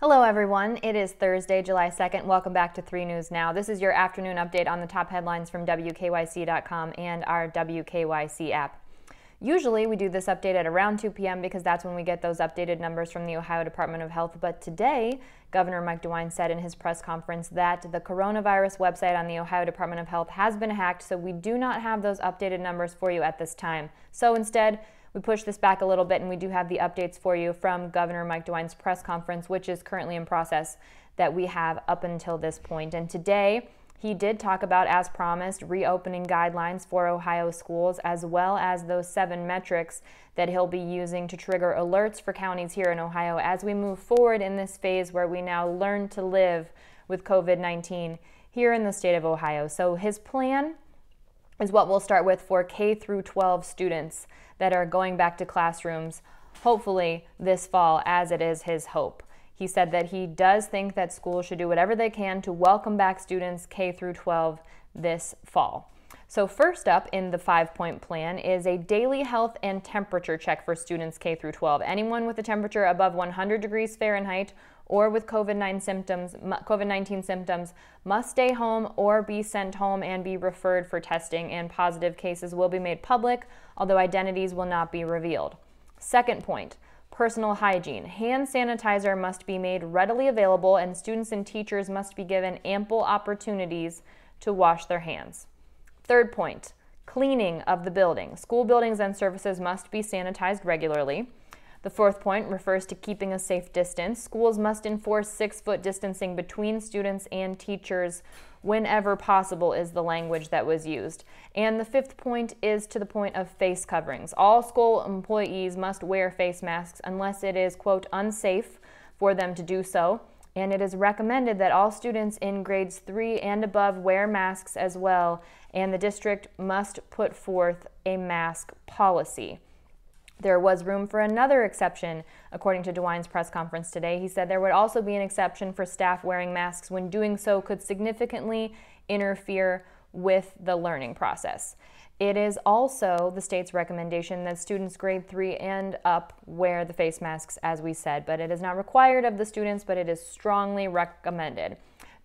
Hello everyone, it is Thursday, July 2nd. Welcome back to 3 News Now. This is your afternoon update on the top headlines from WKYC.com and our WKYC app. Usually we do this update at around 2 p.m. because that's when we get those updated numbers from the Ohio Department of Health. But today, Governor Mike DeWine said in his press conference that the coronavirus website on the Ohio Department of Health has been hacked, so we do not have those updated numbers for you at this time. So instead, we push this back a little bit, and we do have the updates for you from Governor Mike DeWine's press conference, which is currently in process, that we have up until this point. And today, he did talk about, as promised, reopening guidelines for Ohio schools, as well as those 7 metrics that he'll be using to trigger alerts for counties here in Ohio as we move forward in this phase where we now learn to live with COVID-19 here in the state of Ohio. So his plan is what we'll start with for K through 12 students that are going back to classrooms, hopefully this fall, as it is his hope. He said that he does think that schools should do whatever they can to welcome back students K through 12 this fall. So first up in the 5-point plan is a daily health and temperature check for students K through 12. Anyone with a temperature above 100 degrees Fahrenheit or with COVID-19 symptoms must stay home or be sent home and be referred for testing, and positive cases will be made public, although identities will not be revealed. Second point, personal hygiene. Hand sanitizer must be made readily available, and students and teachers must be given ample opportunities to wash their hands. Third point, cleaning of the building. School buildings and surfaces must be sanitized regularly. The fourth point refers to keeping a safe distance. Schools must enforce 6-foot distancing between students and teachers whenever possible, is the language that was used. And the fifth point is to the point of face coverings. All school employees must wear face masks unless it is, quote, unsafe for them to do so. And it is recommended that all students in grades 3 and above wear masks as well, and the district must put forth a mask policy. There was room for another exception, according to DeWine's press conference today. He said there would also be an exception for staff wearing masks when doing so could significantly interfere with the learning process. It is also the state's recommendation that students grade 3 and up wear the face masks, as we said, but it is not required of the students, but it is strongly recommended.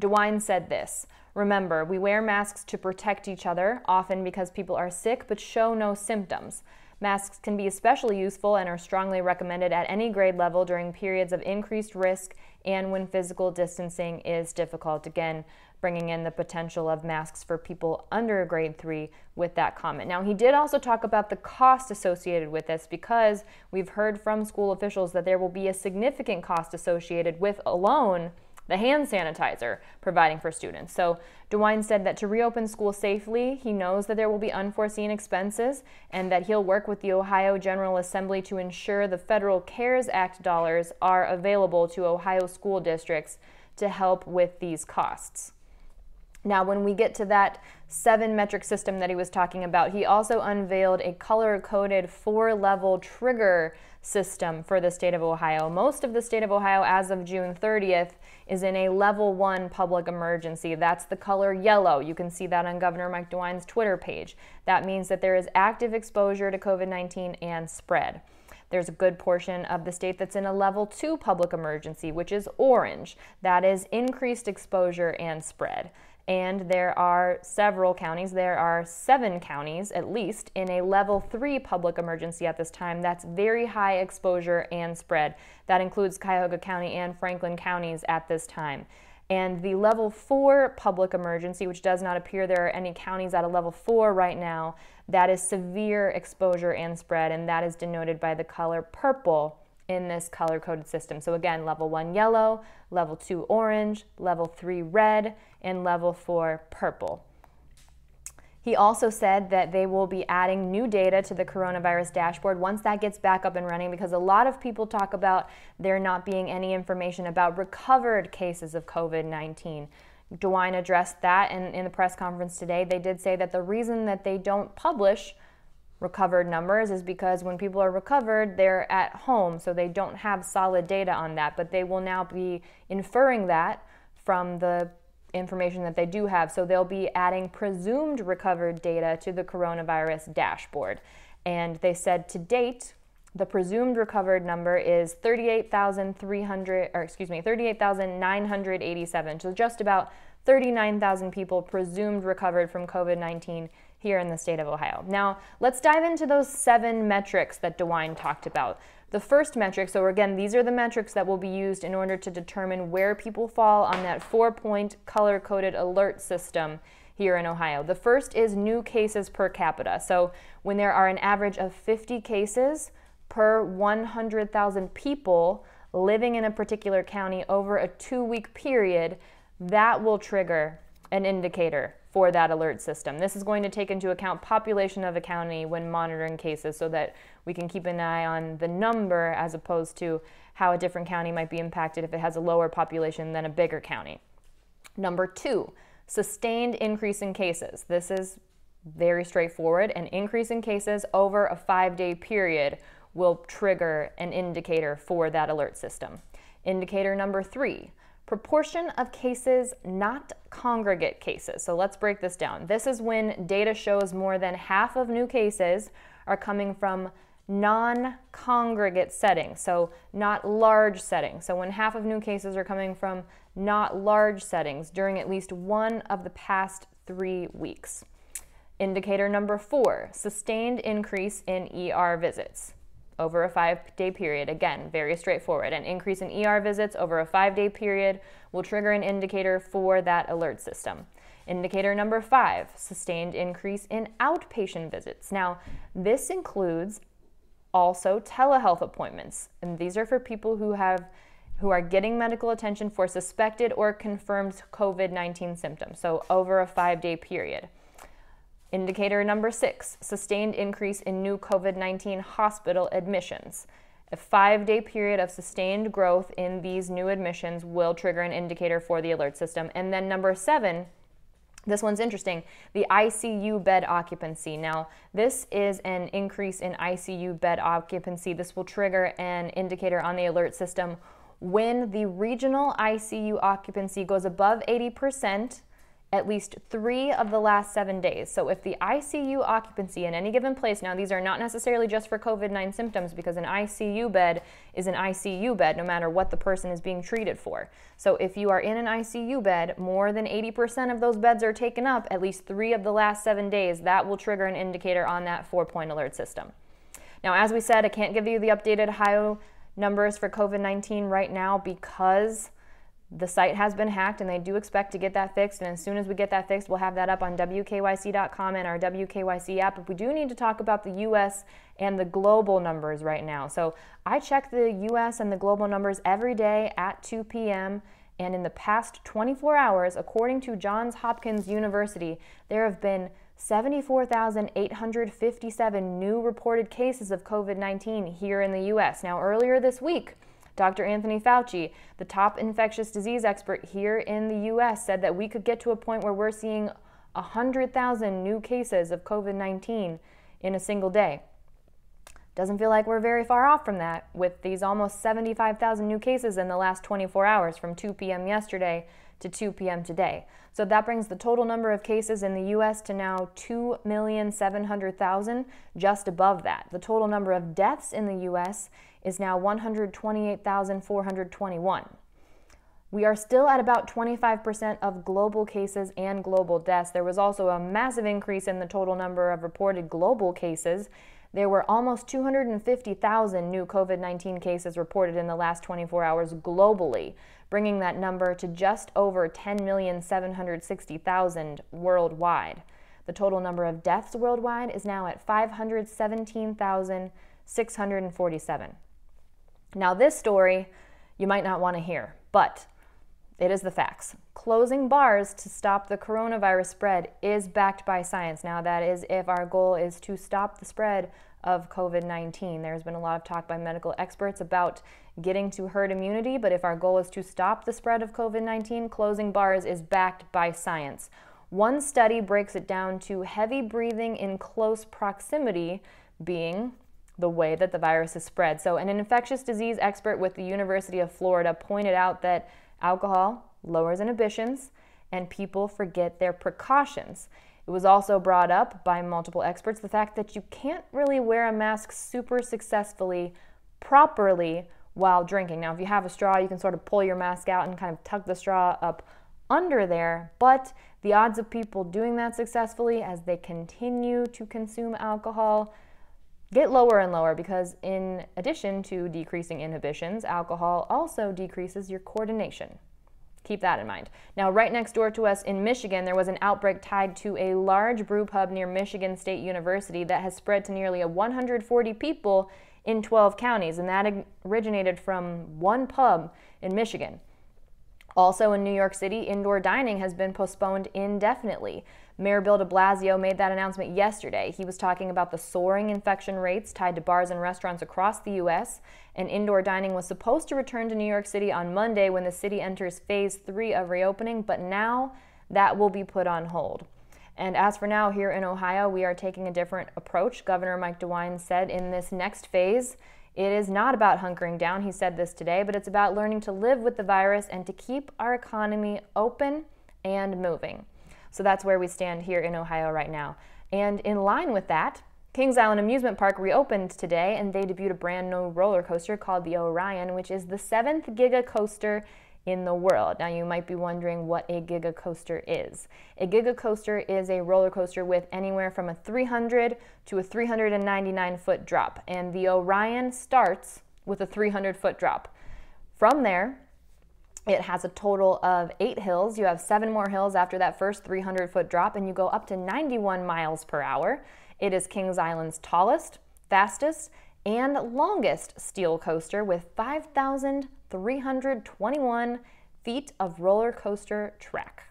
DeWine said this: remember, we wear masks to protect each other, often because people are sick but show no symptoms. Masks can be especially useful and are strongly recommended at any grade level during periods of increased risk and when physical distancing is difficult. Again, bringing in the potential of masks for people under grade 3 with that comment. Now, he did also talk about the cost associated with this, because we've heard from school officials that there will be a significant cost associated with alone the hand sanitizer providing for students. So DeWine said that to reopen schools safely, he knows that there will be unforeseen expenses and that he'll work with the Ohio General Assembly to ensure the federal CARES Act dollars are available to Ohio school districts to help with these costs. Now, when we get to that 7-metric system that he was talking about, he also unveiled a color-coded 4-level trigger system for the state of Ohio. Most of the state of Ohio, as of June 30th, is in a level 1 public emergency. That's the color yellow. You can see that on Governor Mike DeWine's Twitter page. That means that there is active exposure to COVID-19 and spread. There's a good portion of the state that's in a level 2 public emergency, which is orange. That is increased exposure and spread. And there are several counties, there are 7 counties at least, in a level 3 public emergency at this time. That's very high exposure and spread. That includes Cuyahoga County and Franklin counties at this time. And the level 4 public emergency, which does not appear there are any counties at a level 4 right now, that is severe exposure and spread, and that is denoted by the color purple in this color-coded system. So again, level 1 yellow, level 2 orange, level 3 red, and level 4 purple. He also said that they will be adding new data to the coronavirus dashboard once that gets back up and running, because a lot of people talk about there not being any information about recovered cases of COVID-19. DeWine addressed that, and in the press conference today, they did say that the reason that they don't publish recovered numbers is because when people are recovered, they're at home, so they don't have solid data on that, but they will now be inferring that from the information that they do have. So they'll be adding presumed recovered data to the coronavirus dashboard. And they said to date, The presumed recovered number is 38,987. So just about 39,000 people presumed recovered from COVID-19 here in the state of Ohio. Now, let's dive into those 7 metrics that DEWINE talked about. The first metric, so again, these are the metrics that will be used in order to determine where people fall on that 4-point color-coded alert system here in Ohio. The first is new cases per capita. So when there are an average of 50 cases per 100,000 people living in a particular county over a 2-week period, that will trigger an indicator for that alert system. This is going to take into account population of a county when monitoring cases so that we can keep an eye on the number as opposed to how a different county might be impacted if it has a lower population than a bigger county. Number 2, sustained increase in cases. This is very straightforward. An increase in cases over a 5-day period will trigger an indicator for that alert system. Indicator number 3, proportion of cases not congregate cases. So let's break this down. This is when data shows more than half of new cases are coming from non-congregate settings, so not large settings. So when half of new cases are coming from not large settings during at least one of the past 3 weeks. Indicator number 4, sustained increase in ER visits over a 5-day period. Again, very straightforward. An increase in ER visits over a 5-day period will trigger an indicator for that alert system. Indicator number 5, sustained increase in outpatient visits. Now, this includes also telehealth appointments, and these are for people who are getting medical attention for suspected or confirmed COVID-19 symptoms, so over a 5-day period. Indicator number 6, sustained increase in new COVID-19 hospital admissions. A 5-day period of sustained growth in these new admissions will trigger an indicator for the alert system. And then number 7, this one's interesting, the ICU bed occupancy. Now, this is an increase in ICU bed occupancy. This will trigger an indicator on the alert system when the regional ICU occupancy goes above 80% at least 3 of the last 7 days. So if the ICU occupancy in any given place, now these are not necessarily just for COVID-19 symptoms because an ICU bed is an ICU bed no matter what the person is being treated for. So if you are in an ICU bed, more than 80% of those beds are taken up at least 3 of the last 7 days, that will trigger an indicator on that 4-point alert system. Now, as we said, I can't give you the updated Ohio numbers for COVID-19 right now because the site has been hacked and they do expect to get that fixed, and as soon as we get that fixed, we'll have that up on WKYC.com and our WKYC app. But we do need to talk about the US and the global numbers right now. So I check the US and the global numbers every day at 2 p.m. and in the past 24 hours, according to Johns Hopkins University, there have been 74,857 new reported cases of COVID-19 here in the US. Now, earlier this week, Dr. Anthony Fauci, the top infectious disease expert here in the U.S., said that we could get to a point where we're seeing 100,000 new cases of COVID-19 in a single day. Doesn't feel like we're very far off from that with these almost 75,000 new cases in the last 24 hours from 2 p.m. yesterday to 2 p.m. today. So that brings the total number of cases in the U.S. to now 2,700,000, just above that. The total number of deaths in the U.S. is now 128,421. We are still at about 25% of global cases and global deaths. There was also a massive increase in the total number of reported global cases. There were almost 250,000 new COVID-19 cases reported in the last 24 hours globally, bringing that number to just over 10,760,000 worldwide. The total number of deaths worldwide is now at 517,647. Now, this story you might not want to hear, but it is the facts. Closing bars to stop the coronavirus spread is backed by science. Now, that is if our goal is to stop the spread of COVID-19. There's been a lot of talk by medical experts about getting to herd immunity, but if our goal is to stop the spread of COVID-19, closing bars is backed by science. One study breaks it down to heavy breathing in close proximity being the way that the virus is spread. So an infectious disease expert with the University of Florida pointed out that alcohol lowers inhibitions and people forget their precautions. It was also brought up by multiple experts, the fact that you can't really wear a mask super successfully, properly, while drinking. Now, if you have a straw, you can sort of pull your mask out and kind of tuck the straw up under there, but the odds of people doing that successfully as they continue to consume alcohol get lower and lower, because in addition to decreasing inhibitions, alcohol also decreases your coordination. Keep that in mind. Now, right next door to us in Michigan, there was an outbreak tied to a large brew pub near Michigan State University that has spread to nearly 140 people in 12 counties, and that originated from one pub in Michigan. Also in New York City, indoor dining has been postponed indefinitely. Mayor Bill de Blasio made that announcement yesterday. He was talking about the soaring infection rates tied to bars and restaurants across the U.S., and indoor dining was supposed to return to New York City on Monday when the city enters phase 3 of reopening, but now that will be put on hold. And as for now, here in Ohio, we are taking a different approach. Governor Mike DeWine said in this next phase, it is not about hunkering down, he said this today, but it's about learning to live with the virus and to keep our economy open and moving. So that's where we stand here in Ohio right now. And in line with that, Kings Island Amusement Park reopened today, and they debuted a brand new roller coaster called the Orion, which is the 7th GIGA coaster in the world. Now, you might be wondering what a GIGA coaster is. A GIGA coaster is a roller coaster with anywhere from a 300 to a 399-foot drop, and the Orion starts with a 300-foot drop. From there, it has a total of 8 hills. You have 7 more hills after that first 300-foot drop, and you go up to 91 miles per hour. It is Kings Island's tallest, fastest, and longest steel coaster with 5,321 feet of roller coaster track.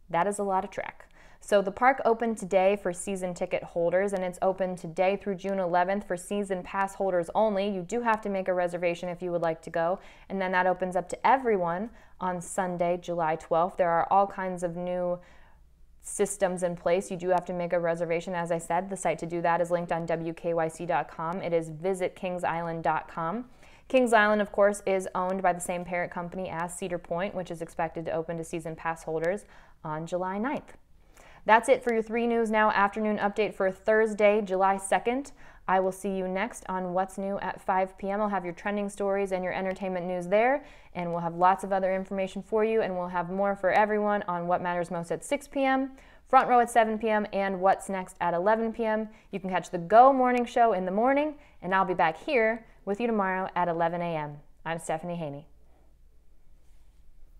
That is a lot of track. So the park opened today for season ticket holders, and it's open today through June 11th for season pass holders only. You do have to make a reservation if you would like to go, and then that opens up to everyone on Sunday, July 12th. There are all kinds of new systems in place. You do have to make a reservation. As I said, the site to do that is linked on WKYC.com. It is visitkingsisland.com. Kings Island, of course, is owned by the same parent company as Cedar Point, which is expected to open to season pass holders on July 9th. That's it for your 3 News Now afternoon update for Thursday, July 2nd. I will see you next on What's New at 5 p.m. I'll have your trending stories and your entertainment news there, and we'll have lots of other information for you, and we'll have more for everyone on What Matters Most at 6 p.m., Front Row at 7 p.m., and What's Next at 11 p.m. You can catch the Go Morning Show in the morning, and I'll be back here with you tomorrow at 11 a.m. I'm Stephanie Haney.